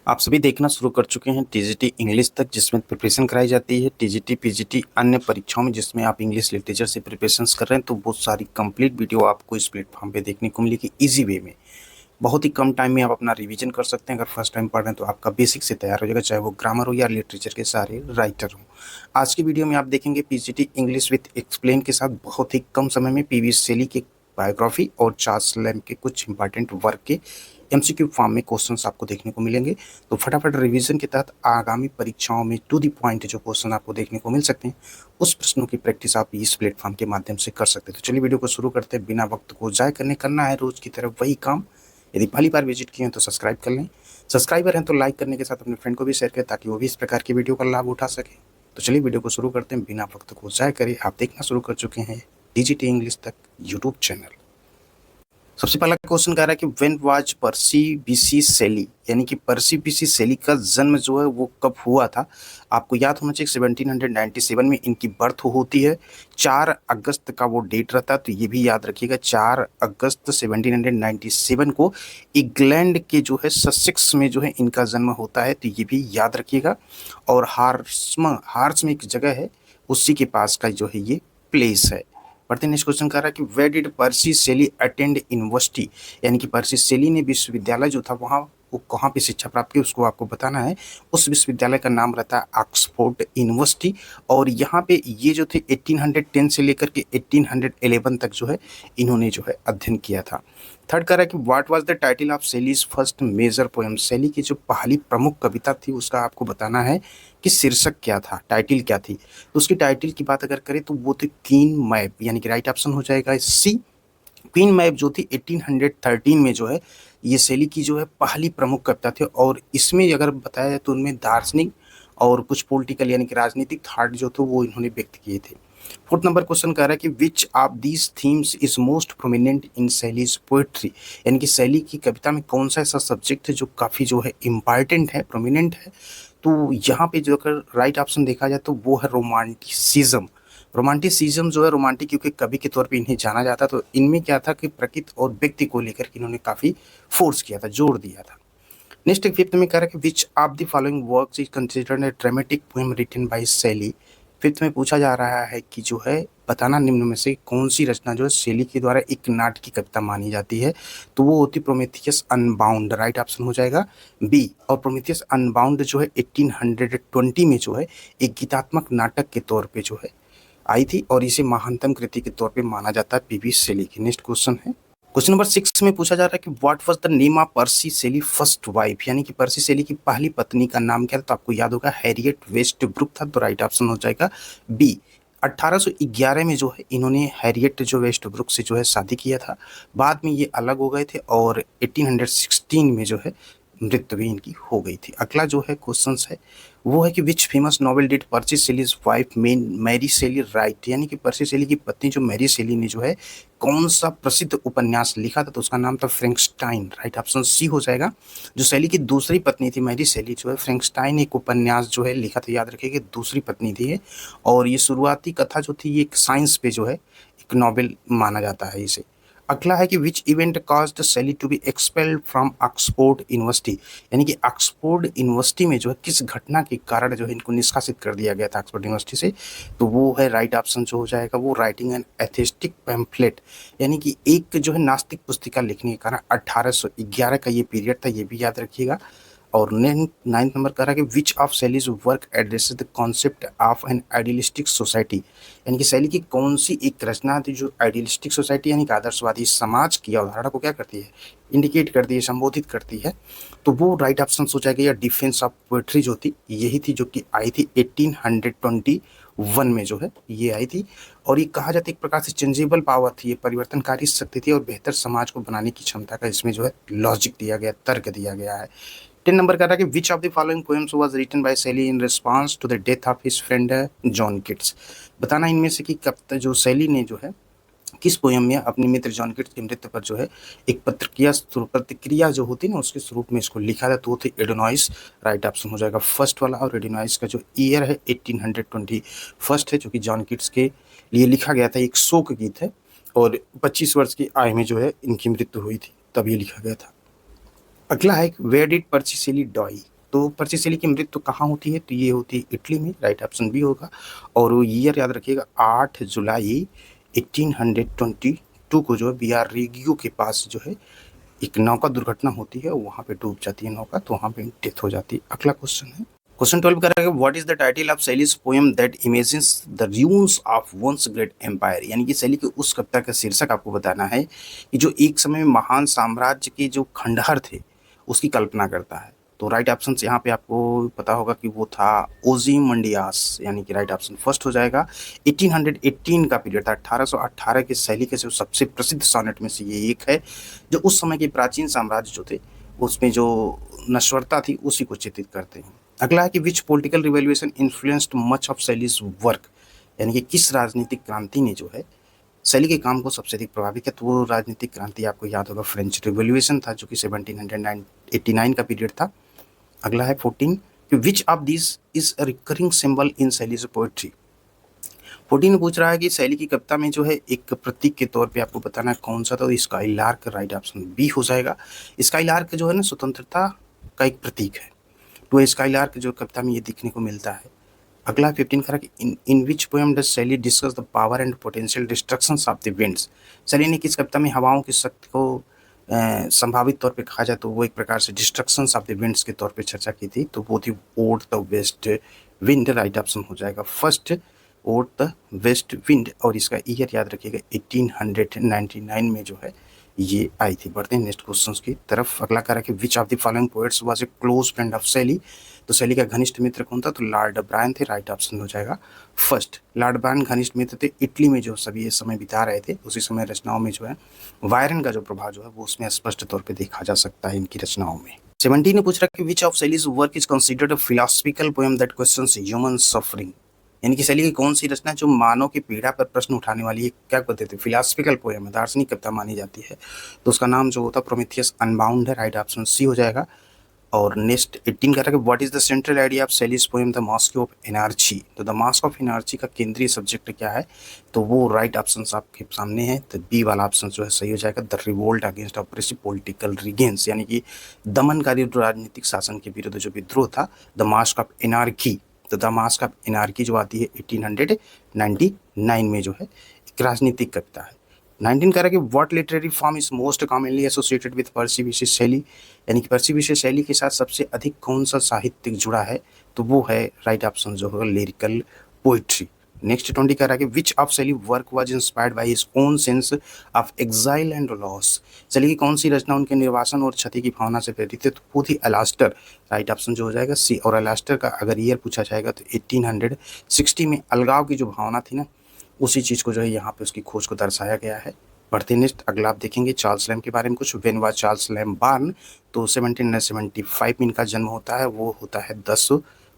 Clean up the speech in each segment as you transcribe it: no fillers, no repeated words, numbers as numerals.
आप सभी देखना शुरू कर चुके हैं टीजीटी इंग्लिश तक, जिसमें प्रिपरेशन कराई जाती है टीजीटी पीजीटी अन्य परीक्षाओं में, जिसमें आप इंग्लिश लिटरेचर से प्रिपरेशंस कर रहे हैं। तो बहुत सारी कंप्लीट वीडियो आपको इस प्लेटफॉर्म पे देखने को मिलेगी इजी वे में। बहुत ही कम टाइम में आप अपना रिवीजन कर सकते हैं। अगर फर्स्ट टाइम पढ़ रहे हैं तो आपका बेसिक से तैयार हो जाएगा, चाहे वो ग्रामर हो या लिटरेचर के सारे राइटर हो। आज की वीडियो में आप देखेंगे पीजीटी इंग्लिश विथ एक्सप्लेन के साथ बहुत ही कम समय में पीवी शैली की बायोग्राफी और चार्ल्स लैम्ब के कुछ इंपॉर्टेंट वर्क के एमसीक्यू फॉर्म में क्वेश्चंस आपको देखने को मिलेंगे। तो फटाफट रिवीजन के तहत आगामी परीक्षाओं में टू द पॉइंट जो क्वेश्चन आपको देखने को मिल सकते हैं, उस प्रश्नों की प्रैक्टिस आप इस प्लेटफॉर्म के माध्यम से कर सकते हैं। तो चलिए वीडियो को शुरू करते हैं, बिना वक्त को जाय करना है रोज की तरह वही काम। यदि पहली बार विजिट किए हैं तो सब्सक्राइब कर लें, सब्सक्राइबर हैं तो लाइक करने के साथ अपने फ्रेंड को भी शेयर करें ताकि वो भी इस प्रकार की वीडियो का लाभ उठा सके। तो चलिए वीडियो को शुरू करते हैं, बिना वक्त को जाय करे। आप देखना शुरू कर चुके हैं टीजीटी इंग्लिश तक यूट्यूब चैनल। सबसे पहला क्वेश्चन कह रहा है कि व्हेन वाज पर्सी बीसी शेली, यानी कि पर्सी बीसी शेली का जन्म जो है वो कब हुआ था। आपको याद होना चाहिए 1797 में इनकी बर्थ होती है। 4 अगस्त का वो डेट रहता है, तो ये भी याद रखिएगा 4 अगस्त 1797 को इंग्लैंड के जो है ससेक्स में जो है इनका जन्म होता है, तो ये भी याद रखिएगा। और हार्स में एक जगह है, उसी के पास का जो है ये प्लेस है। पढ़ते नेक्स्ट क्वेश्चन कर रहा है कि where did Percy Shelley attend university, यानी कि पर्सी शेली ने विश्वविद्यालय जो था वहाँ वो कहाँ पे शिक्षा प्राप्त की उसको आपको बताना है। उस विश्वविद्यालय का नाम रहता है ऑक्सफोर्ड यूनिवर्सिटी। और यहाँ पे ये जो थे 1810 से लेकर के 1811 तक जो है इन्होंने जो है अध्ययन किया था। थर्ड कर रहा है कि what was the title of Shelley's first major poem, Shelley की जो पहली प्रमुख कविता थी उसका आपको बताना है कि शीर्षक क्या था, टाइटल क्या थी। तो उसकी टाइटल की बात अगर करें तो वो थी क्वीन मैप, यानी कि राइट ऑप्शन हो जाएगा सी। क्वीन मैप जो थी 1813 में जो है ये शैली की जो है पहली प्रमुख कविता थी। और इसमें अगर बताया जाए तो उनमें दार्शनिक और कुछ पॉलिटिकल यानी कि राजनीतिक थॉट जो थे वो इन्होंने व्यक्त किए थे। फोर्थ नंबर क्वेश्चन कह रहा है कि which of these themes is most prominent in Shelley's poetry, यानी कि शैली की कविता में कौन सा ऐसा सब्जेक्ट है जो काफ़ी जो है इम्पॉर्टेंट है, प्रोमिनेंट है। तो यहाँ पे जो अगर राइट ऑप्शन देखा जाए तो वो है रोमांटिसिज्म। रोमांटिसिज्म जो है रोमांटिक क्योंकि कवि के तौर पे इन्हें जाना जाता, तो इनमें क्या था कि प्रकृति और व्यक्ति को लेकर के इन्होंने काफ़ी फोर्स किया था, जोर दिया था। नेक्स्ट फिफ्थ में कह रहा है कि which of the following works is considered a dramatic poem written by Shelley. Fifth में पूछा जा रहा है कि जो है बताना निम्न में से कौन सी रचना जो है शैली के द्वारा एक नाट्य की कविता मानी जाती है। तो वो होती प्रोमेथियस अनबाउंड, राइट ऑप्शन हो जाएगा बी। और प्रोमेथियस अनबाउंड जो है 1820 में जो है एक गीतात्मक नाटक के तौर पे जो है आई थी और इसे महानतम कृति के तौर पे माना जाता है पीवी शैली की। नेक्स्ट क्वेश्चन है क्वेश्चन नंबर 6 में पूछा जा रहा है कि what was the name of Percy Shelley first wife, यानी कि पर्सी शैली की पहली पत्नी का नाम क्या था। तो आपको याद होगा हैरियट वेस्टब्रुक था, तो राइट ऑप्शन हो जाएगा बी। 1811 में जो है इन्होंने हैरियट जो वेस्टब्रुक से जो है शादी किया था। बाद में ये अलग हो गए थे और 1816 में जो है मृत्यु भी इनकी हो गई थी। अगला जो है क्वेश्चन है वो है कि which famous novel did Percy Shelley's wife Mary Shelley write, यानी कि पर्सी शैली की पत्नी जो मैरी शैली ने जो है कौन सा प्रसिद्ध उपन्यास लिखा था। तो उसका नाम था फ्रैंकस्टाइन, राइट ऑप्शन सी हो जाएगा। जो शैली की दूसरी पत्नी थी मैरी शैली जो है फ्रैंकस्टाइन एक उपन्यास जो है लिखा था, याद रखिए कि दूसरी पत्नी थी ये। और ये शुरुआती कथा जो थी ये एक साइंस पे जो है एक नॉवेल माना जाता है इसे। अगला है कि which event caused Shelley to be expelled from Oxford University, यानी कि ऑक्सफोर्ड यूनिवर्सिटी में जो है किस घटना के कारण जो है इनको निष्कासित कर दिया गया था ऑक्सफोर्ड यूनिवर्सिटी से। तो वो है राइट ऑप्शन जो हो जाएगा वो राइटिंग एन एथेस्टिक पैम्फलेट, यानी कि एक जो है नास्तिक पुस्तिका लिखने के कारण 1811 का ये पीरियड था, ये भी याद रखिएगा। और नाइन्थ नंबर कह रहा है कि which of Shelley's work addresses the concept of N idealistic society, यानी कि शैली की कौन सी एक रचना थी जो आइडियलिस्टिक सोसाइटी यानी कि आदर्शवादी समाज की अवधारणा को क्या करती है, इंडिकेट करती है, संबोधित करती है। तो वो राइट ऑप्शन हो जाएगा या डिफेंस ऑफ पोएट्री जो थी यही थी, जो कि आई थी 1821 में जो है ये आई थी। और ये कहा जाता है एक प्रकार से चेंजेबल पावर थी, ये परिवर्तनकारी शक्ति थी और बेहतर समाज को बनाने की क्षमता का इसमें जो है लॉजिक दिया गया, तर्क दिया गया है। 10 नंबर का था कि which of the following poems was written by Shelley in response to the death of his friend John Keats. बताना इनमें से कि कब जो शैली ने जो है किस पोएम में अपने मित्र जॉन किट्स की मृत्यु पर जो है एक प्रतिक्रिया जो होती है ना उसके स्वरूप में इसको लिखा था। तो वो थे एडोनॉइस, राइट ऑप्शन हो जाएगा फर्स्ट वाला। और एडोनॉइस का जो ईयर है 1821 है, जो कि जॉन किट्स के लिए लिखा गया था, एक शोक गीत है। और 25 वर्ष की आयु में जो है इनकी मृत्यु हुई थी, तब ये लिखा गया था। अगला है वेयर डिड पर्सी शैली डाई, तो पर्सी शैली की मृत्यु कहाँ होती है? तो ये होती है इटली में, राइट ऑप्शन बी होगा। और वो ईयर याद रखिएगा 8 जुलाई 1822 को जो है बिहार रेगियो के पास जो है एक नौका दुर्घटना होती है, वहाँ पे डूब जाती है नौका, तो वहाँ पे डेथ हो जाती है। अगला क्वेश्चन है, क्वेश्चन 12 कह रहा है what is the title of Shelley's poem that imagines the ruins of once great empire, यानी कि शैली की उस कविता का शीर्षक आपको बताना है कि जो एक समय में महान साम्राज्य के जो खंडहर थे उसकी कल्पना करता है। तो राइट ऑप्शन यहाँ पे आपको पता होगा कि वो था ओज़िमंडियास, यानी कि राइट ऑप्शन फर्स्ट हो जाएगा। 1818 का पीरियड था, 1818 की शैली के जो सबसे प्रसिद्ध सॉनेट में से ये एक है, जो उस समय के प्राचीन साम्राज्य जो थे उसमें जो नश्वरता थी उसी को चित्रित करते हैं। अगला है कि विच political revolution influenced much of Shelley's work, यानी कि किस राजनीतिक क्रांति ने जो है शैली के काम को सबसे अधिक प्रभावित किया। तो वो राजनीतिक क्रांति आपको याद होगा फ्रेंच रिवॉल्यूशन था, जो कि 1789 का पीरियड था। अगला है 14 कि which of this is a recurring symbol in Shelley's poetry. 14 में पूछ रहा है कि शैली की कविता में जो है एक प्रतीक के तौर पे आपको बताना है कौन सा, तो skylark right option B हो जाएगा। स्काई लार्क जो है ना स्वतंत्रता का एक प्रतीक है, तो स्काई लार्क जो कविता में ये देखने को मिलता है। अगला 15 करा कि इन विच पोएम डज शैली discuss the power and potential destructions of the winds, शैली ने किस कविता में हवाओं की शक्ति को संभावित तौर पे कहा जाए तो वो एक प्रकार से डिस्ट्रक्शंस ऑफ द विंड्स के तौर पे चर्चा की थी, तो वो थी ode the west wind, right option हो जाएगा first ode the west wind. और इसका ईयर याद रखिएगा 1899 में जो है ये आई थी। बढ़ते हैं नेक्स्ट क्वेश्चन की तरफ। अगला कह रहा है कि which of the following poets was a close friend of शैली, तो शैली का घनिष्ठ मित्र कौन था? तो लॉर्ड ब्रायन थे, राइट ऑप्शन हो जाएगा फर्स्ट। लॉर्ड ब्रायन घनिष्ठ मित्र थे, इटली में जो सभी ये समय बिता रहे थे, उसी समय रचनाओं में जो है वायरन का जो प्रभाव जो है वो उसमें स्पष्ट तौर पर देखा जा सकता है इनकी रचनाओं में। 17 ने पूछ रहा कि which of Shelley's work is considered a philosophical poem that questions human suffering, यानी कि शैली की कौन सी रचना जो मानव की पीड़ा पर प्रश्न उठाने वाली है, क्या कहते थे? फिलोसफिकल पोएम है, दार्शनिक कविता मानी जाती है, तो उसका नाम जो होता है प्रोमेथियस अनबाउंड है, राइट ऑप्शन सी हो जाएगा। और नेक्स्ट 18 कह रहा है कि what is the central idea of Shelley's poem the mask of energy, तो द मास्क ऑफ एनर्जी का केंद्रीय सब्जेक्ट क्या है? तो वो राइट ऑप्शन आपके सामने है, तो बी वाला ऑप्शन जो है सही हो जाएगा, the revolt against oppressive political regimes, यानी कि दमनकारी राजनीतिक शासन के विरुद्ध जो विद्रोह था, द मास्क ऑफ एनार्की। तो द मास्क ऑफ एनार्की जो आती है 1899 में जो है एक राजनीतिक कविता है। 19 कह रहा है कि what literary form is most commonly associated with Percy Bysshe शैली, यानी कि पर्सी बिशे शैली के साथ सबसे अधिक कौन सा साहित्यिक जुड़ा है? तो वो है राइट ऑप्शन जो होगा लिरिकल पोइट्री। नेक्स्ट 20 कह रहा है कि विच ऑफ शैली work was inspired by his own sense of exile and loss, शैली की कौन सी रचना उनके निर्वासन और क्षति की भावना से प्रेरित है? तो वो थी अलास्टर, राइट ऑप्शन जो हो जाएगा सी। और अलास्टर का अगर ईयर पूछा जाएगा तो 1860 में अलगाव की जो भावना थी ना, उसी चीज़ को जो है यहाँ पे उसकी खोज को दर्शाया गया है। बढ़ते नेक्स्ट अगला आप देखेंगे चार्ल्स लैम्ब के बारे में कुछ। When was Charles lamb born, तो 1775 में इनका जन्म होता है, वो होता है 10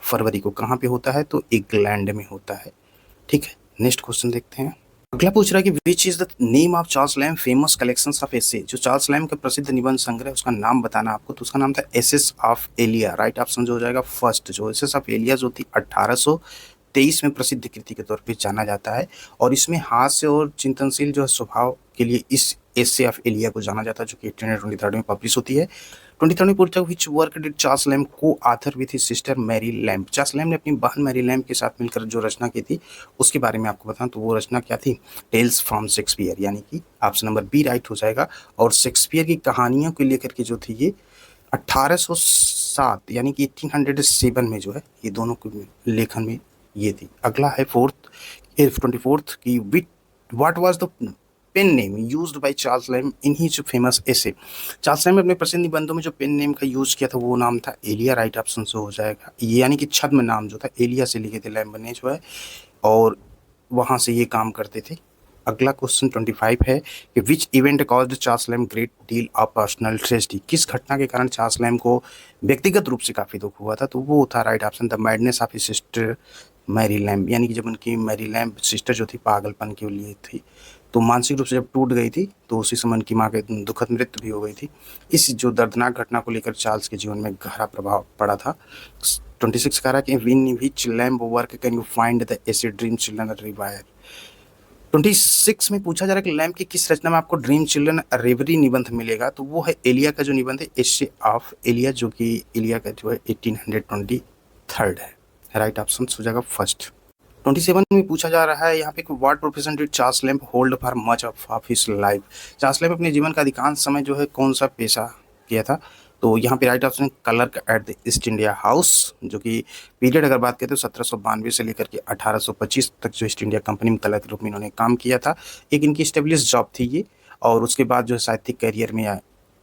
फरवरी को। कहाँ पे होता है? तो इंग्लैंड में होता है। ठीक है, नेक्स्ट क्वेश्चन देखते हैं। अगला पूछ रहा है कि which is the name of Charles Lamb famous collections of essay, जो चार्ल्स लैम्ब का प्रसिद्ध निबंध संग्रह उसका नाम बताना आपको, तो उसका नाम था essays of Elia, right option जो हो जाएगा फर्स्ट। जो एसेस ऑफ एलिया जो थी 1823 में प्रसिद्ध कृति के तौर पे जाना जाता है, और इसमें हास्य और चिंतनशील जो स्वभाव के लिए इस एसे ऑफ एलिया को जाना जाता है, जो कि 1823 में पब्लिश होती है। 23 में पूछता है which work did Charles Lamb coauthor with his sister Mary Lamb, Charles Lamb ने अपनी बहन मैरी लैम्ब के साथ मिलकर जो रचना की थी उसके बारे में आपको बताऊं, तो वो रचना क्या थी? टेल्स फ्रॉम शेक्सपियर, यानी कि ऑप्शन नंबर बी राइट हो जाएगा। और शेक्सपियर की कहानियों को लेकर के जो थी ये 1807 यानी कि 1807 में जो है ये दोनों के लेखन में ये थी। अगला है 24th की विट what was the pen name used by Charles Lamb in his famous essay, Charles Lamb ने अपने प्रसिद्ध निबंधों में जो पेन नेम का यूज किया था वो नाम था एलिया, राइट ऑप्शन से हो जाएगा ये, यानी कि छद्म नाम जो था एलिया से लिखे थे लैम्ब ने जो है, और वहाँ से ये काम करते थे। अगला क्वेश्चन 25 है कि which event caused Charles lamb great deal of personal tragedy, किस घटना के कारण चार्ल्स लैम्ब को व्यक्तिगत रूप से काफ़ी दुख हुआ था? तो वो था right option the madness of his sister Mary Lamb, यानी कि जब उनकी मैरी लैम्ब सिस्टर जो थी पागलपन के लिए थी, तो मानसिक रूप से जब टूट गई थी तो उसी समय उनकी माँ की दुखद मृत्यु भी हो गई थी। इस जो दर्दनाक घटना को लेकर चार्ल्स के जीवन में गहरा प्रभाव पड़ा था। 26 कह रहा है कि win which Lamb work can you find the essay dream children rewire, 26 में पूछा जा रहा है कि लैम्ब की किस रचना में आपको ड्रीम चिल्ड्रन रेवरी निबंध मिलेगा, तो वो है एलिया का जो निबंध है, एसे ऑफ एलिया, जो कि एलिया का जो है 1823 है। राइट ऑप्शन हो जाएगा फर्स्ट। 27 में पूछा जा रहा है यहाँ पे कि what profession did Charles lamb hold for much of his life. Charles lamb अपने जीवन का अधिकांश समय जो है कौन सा पेशा किया था, तो यहाँ पे right option clerk at the east India house, जो कि पीरियड अगर बात करें तो 1792 से लेकर के 1825 तक जो ईस्ट इंडिया कंपनी में क्लर्क के रूप में इन्होंने काम किया था। एक इनकी स्टेब्लिश जॉब थी ये, और उसके बाद जो है साहित्यिक करियर में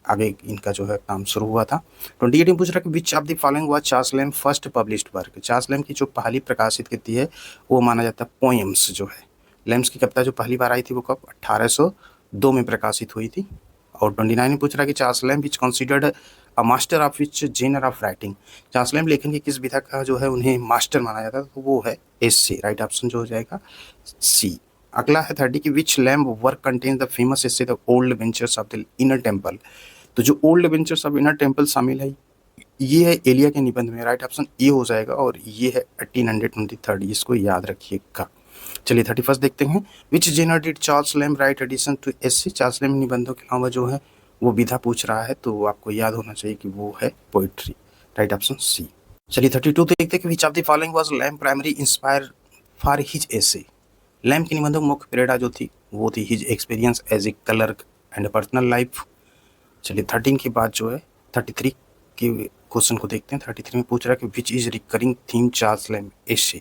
आगे इनका जो है काम शुरू हुआ था। 28 में पूछ रहा है कि which of the following was Charles lamb first published work. Charles lamb की जो पहली प्रकाशित कृति है वो माना जाता है पोएम्स जो है। लैम्ब्स की कविता जो पहली बार आई थी वो कब 1802 में प्रकाशित हुई थी। और 29 में पूछ रहा है कि Charles Lamb is considered a master of which genre of writing. Charles Lamb लेखन की किस विधा का जो है उन्हें मास्टर माना जाता है, तो वो है एसे। राइट ऑप्शन जो हो जाएगा सी। अगला है 30 की which Lamb work contains the famous essay the old benchers of the Inner Temple. तो जो old benchers of Inner Temple शामिल है ये है एलिया के निबंध में। राइट ऑप्शन ए हो जाएगा, और ये है 1823, इसको याद रखिएगा। चलिए 31 देखते हैं। Which genre did Charles Lamb write addition to essay. Charles Lamb निबंधों के अलावा जो है वो विधा पूछ रहा है, तो आपको याद होना चाहिए कि वो है पोइट्री। Right option C. चलिए 32 देखते हैं कि which of the following was Lamb primary inspire for his essay. Lamb के निबंधों की मुख्य प्रेरणा जो थी वो थी his experience as a clerk and personal life. चलिए 13 के बाद जो है 33 के क्वेश्चन को देखते हैं। 33 में पूछ रहा है कि which is recurring theme Charles Lamb essay.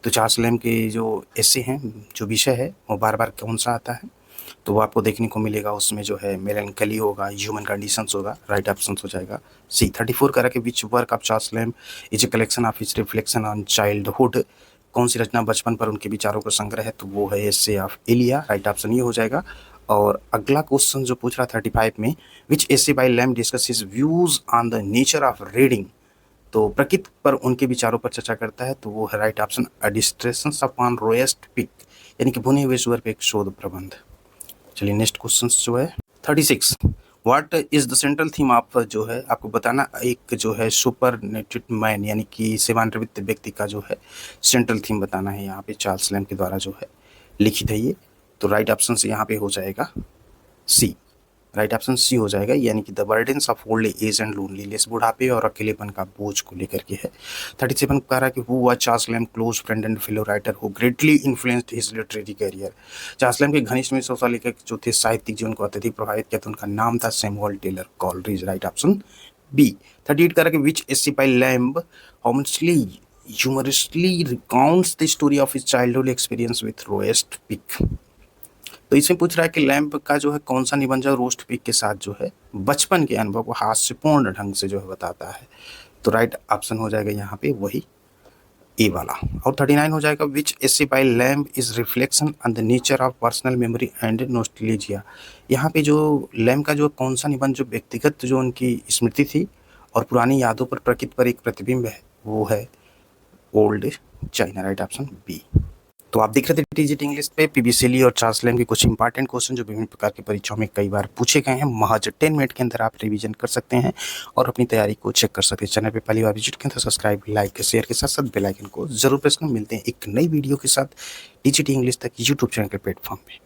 तो चार्ल्स लैम्ब के जो एसे हैं, जो विषय है वो बार बार कौन सा आता है, तो वो आपको देखने को मिलेगा। उसमें जो है मेलैंकली होगा, ह्यूमन कंडीशंस होगा। राइट ऑप्शन हो जाएगा सी। 34 करा कि which work of Charles Lamb is a collection of his reflection on childhood. कौन सी रचना बचपन पर उनके विचारों का संग्रह है, तो वो है essay of Elia. Right option ये हो जाएगा। और अगला क्वेश्चन जो पूछ रहा 35 में, which essay by Lamb discuss his views on the nature of reading. तो प्रकृति पर उनके विचारों पर चर्चा करता है, तो वो है राइट ऑप्शन डिस्ट्रेशंस अपॉन रोएस्ट पिक, यानी कि भुने हुए सुअर पे एक शोध प्रबंध। चलिए नेक्स्ट क्वेश्चन जो है 36। What is the central theme of, जो है आपको बताना एक जो है सुपर नेटेड मैन, यानी कि सेवानिवृत्त व्यक्ति का जो है सेंट्रल थीम बताना है यहाँ पे चार्ल्स लैम्ब के द्वारा जो है लिखित है ये। तो राइट ऑप्शन से यहाँ पे हो जाएगा सी। राइट ऑप्शन सी हो जाएगा, यानी कि the burdens of old age and loneliness, बुढ़ापे और अकेलेपन का बोझ को लेकर के है। 37 कह रहा है कि who was Charles lamb close friend and fellow writer who greatly influenced his literary career. Charles lamb के घनिष्ठ मित्र और लेखक जो थे साहित्यिक जीवन को अत्यधिक प्रभावित किया था, उनका नाम था Samuel Taylor Coleridge. Right option B. 38 कह रहा है कि which essay by Lamb humorously humorously recounts the story of his childhood experience with roast pig. तो इसमें पूछ रहा है कि लैम्ब का जो है कौन सा निबंध जो रोस्ट पिक के साथ जो है बचपन के अनुभव को हास्यपूर्ण ढंग से जो है बताता है। तो राइट ऑप्शन हो जाएगा यहाँ पे वही ए वाला। और 39 हो जाएगा which essay by Lamb is reflection on the nature of personal memory and nostalgia. यहाँ पे जो लैम्ब का जो कौन सा निबंध जो व्यक्तिगत जो उनकी स्मृति थी और पुरानी यादों पर प्रकृति पर एक प्रतिबिंब है, वो है old China. Right option B. तो आप देख रहे थे टीजीटी इंग्लिश पे पीबी शेली और चार्ल्स लैम्ब के कुछ इंपॉर्टेंट क्वेश्चन जो विभिन्न प्रकार की परीक्षाओं में कई बार पूछे गए हैं। महज 10 मिनट के अंदर आप रिवीजन कर सकते हैं और अपनी तैयारी को चेक कर सकते हैं। चैनल पे पहली बार विजिट करें तो सब्सक्राइब, लाइक, शेयर के साथ साथ बेल आइकन को जरूर प्रेस करें। मिलते हैं एक नई वीडियो के साथ टीजीटी इंग्लिश तक यूट्यूब चैनल के प्लेटफॉर्म पे।